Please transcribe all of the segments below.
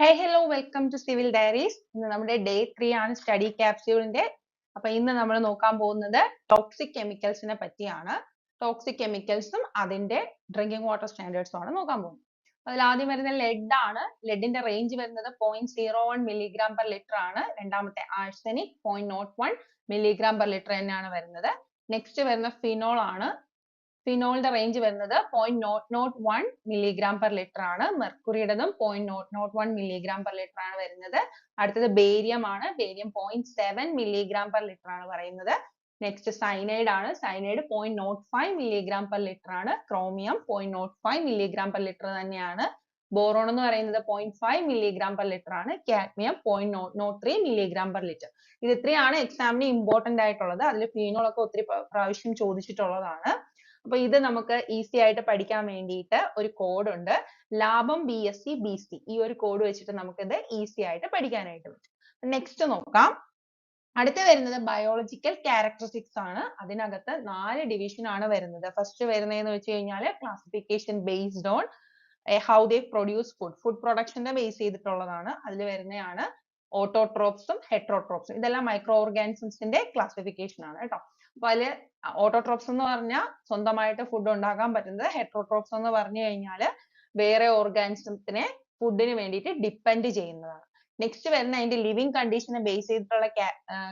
Hey, hello, welcome to Civil Diaries. ഇന്ന് നമ്മുടെ day 3 ആണ് സ്റ്റഡി ക്യാപ്സ്യൂളിന്റെ. അപ്പൊ ഇന്ന് നമ്മൾ നോക്കാൻ പോകുന്നത് ടോക്സിക് കെമിക്കൽസിനെ പറ്റിയാണ്. ടോക്സിക് കെമിക്കൽസും അതിന്റെ ഡ്രിങ്കിങ് വാട്ടർ സ്റ്റാൻഡേർഡ്സും ആണ് നോക്കാൻ പോകുന്നത്. അതിൽ ആദ്യം വരുന്ന ലെഡ് ആണ്. ലെഡിന്റെ റേഞ്ച് വരുന്നത് 0.01 milligram per liter ആണ്. രണ്ടാമത്തെ ആഴ്സനിക് 0.01 milligram per liter തന്നെയാണ് വരുന്നത്. നെക്സ്റ്റ് വരുന്ന ഫിനോൾ ആണ്. ഫിനോളിന്റെ റേഞ്ച് വരുന്നത് 0.001 milligram per liter ആണ്. മെർക്കുറിയുടേതും 0.001 milligram per liter ആണ് വരുന്നത്. അടുത്തത് ബേരിയം ആണ്. ബേരിയം 0.7 milligram per liter ആണ് പറയുന്നത്. നെക്സ്റ്റ് സയനൈഡ് ആണ്. സയനൈഡ് 0.05 milligram per liter ആണ്. ക്രോമിയം 0.05 milligram per liter തന്നെയാണ്. ബോറോൺ എന്ന് പറയുന്നത് 0.5 milligram per liter ആണ്. Cadmium 0.03 milligram per liter. ഇത് ഇത്രയാണ് എക്സാമിന് ഇമ്പോർട്ടന്റ് ആയിട്ടുള്ളത്. അതിൽ ഫീനോൾ ഒക്കെ ഒത്തിരി പ്രാവശ്യം ചോദിച്ചിട്ടുള്ളതാണ്. അപ്പൊ ഇത് നമുക്ക് ഈസി ആയിട്ട് പഠിക്കാൻ വേണ്ടിയിട്ട് ഒരു കോഡ് ഉണ്ട്. ലാഭം BSc BC. ഈ ഒരു കോഡ് വെച്ചിട്ട് നമുക്ക് ഇത് ഈസി ആയിട്ട് പഠിക്കാനായിട്ട് പറ്റും. നെക്സ്റ്റ് നോക്കാം. അടുത്ത വരുന്നത് ബയോളജിക്കൽ ക്യാരക്ടറിസ്റ്റിക്സ് ആണ്. അതിനകത്ത് 4 ഡിവിഷൻ ആണ് വരുന്നത്. ഫസ്റ്റ് വരുന്നതെന്ന് വെച്ച് കഴിഞ്ഞാൽ classification based on how they produce food. Food പ്രൊഡക്ഷന്റെ ബേസ് ചെയ്തിട്ടുള്ളതാണ്. അതിൽ വരുന്നതാണ് ഓട്ടോട്രോപ്സും ഹെറ്ററോട്രോപ്സും. ഇതെല്ലാം മൈക്രോ ഓർഗാനിസംസിന്റെ ക്ലാസിഫിക്കേഷൻ ആണ് കേട്ടോ. അപ്പൊ അതില് ഓട്ടോട്രോപ്സ് എന്ന് പറഞ്ഞാൽ സ്വന്തമായിട്ട് ഫുഡ് ഉണ്ടാക്കാൻ പറ്റുന്നത്. ഹെറ്ററോട്രോപ്സ് എന്ന് പറഞ്ഞു കഴിഞ്ഞാൽ വേറെ ഓർഗാനിസത്തിനെ ഫുഡിന് വേണ്ടിയിട്ട് ഡിപ്പെൻഡ് ചെയ്യുന്നതാണ്. നെക്സ്റ്റ് വരുന്ന അതിന്റെ ലിവിങ് കണ്ടീഷനെ ബേസ് ചെയ്തിട്ടുള്ള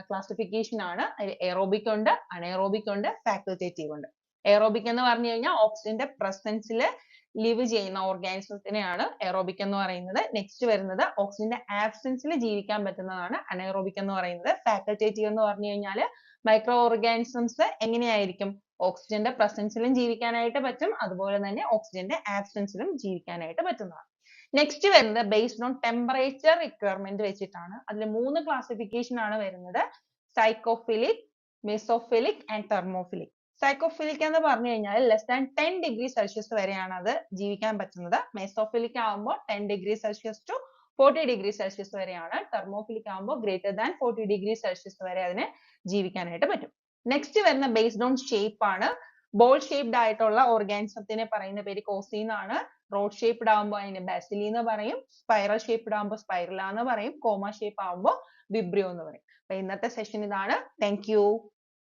ക്ലാസിഫിക്കേഷൻ ആണ്. എയറോബിക് ഉണ്ട്, അണഎറോബിക് ഉണ്ട്, ഫാക്കൽറ്റേറ്റീവ് ഉണ്ട്. എയറോബിക് എന്ന് പറഞ്ഞു കഴിഞ്ഞാൽ ഓക്സിജന്റെ പ്രസൻസിൽ ലിവ് ചെയ്യുന്ന ഓർഗാനിസത്തിനെയാണ് എയറോബിക് എന്ന് പറയുന്നത്. നെക്സ്റ്റ് വരുന്നത് ഓക്സിജന്റെ ആബ്സെൻസിൽ ജീവിക്കാൻ പറ്റുന്നതാണ് അനഎറോബിക് എന്ന് പറയുന്നത്. ഫാക്കൽറ്റേറ്റീവ് എന്ന് പറഞ്ഞു കഴിഞ്ഞാൽ മൈക്രോ ഓർഗാനിസംസ് എങ്ങനെയായിരിക്കും? ഓക്സിജന്റെ പ്രസൻസിലും ജീവിക്കാനായിട്ട് പറ്റും, അതുപോലെ തന്നെ ഓക്സിജന്റെ ആബ്സെൻസിലും ജീവിക്കാനായിട്ട് പറ്റുന്നതാണ്. നെക്സ്റ്റ് വരുന്നത് ബേസ്ഡ് ഓൺ ടെമ്പറേച്ചർ റിക്വയർമെന്റ് വെച്ചിട്ടാണ്. അതിൽ 3 ക്ലാസിഫിക്കേഷൻ ആണ് വരുന്നത്. സൈക്കോഫിലിക്, മെസോഫിലിക് ആൻഡ് തെർമോഫിലിക്. സൈക്കോഫിലിക് എന്ന് പറഞ്ഞു കഴിഞ്ഞാൽ ലെസ് ദാൻ 10 degree Celsius വരെയാണ് അത് ജീവിക്കാൻ പറ്റുന്നത്. മെസോഫിലിക് ആകുമ്പോൾ 10 degree Celsius to 40 degree Celsius വരെയാണ്. തെർമോഫിലിക് ആകുമ്പോൾ greater than 40 degree Celsius വരെ അതിന് ജീവിക്കാനായിട്ട് പറ്റും. നെക്സ്റ്റ് വരുന്ന ബേസ്ഡ് ഓൺ ഷേപ്പ് ആണ്. ബോൾ ഷേപ്ഡ് ആയിട്ടുള്ള ഓർഗാനിസത്തിനെ പറയുന്ന പേര് കോസി എന്നാണ്. റോഡ് ഷേപ്ഡ് ആകുമ്പോൾ അതിന് ബാസിലി എന്ന് പറയും. സ്പൈറൽ ഷേപ്ഡ് ആകുമ്പോൾ സ്പൈറല എന്ന് പറയും. കോമ ഷേപ്പ് ആകുമ്പോൾ വിബ്രിയോ എന്ന് പറയും. അപ്പൊ ഇന്നത്തെ സെഷൻ ഇതാണ്. Thank you.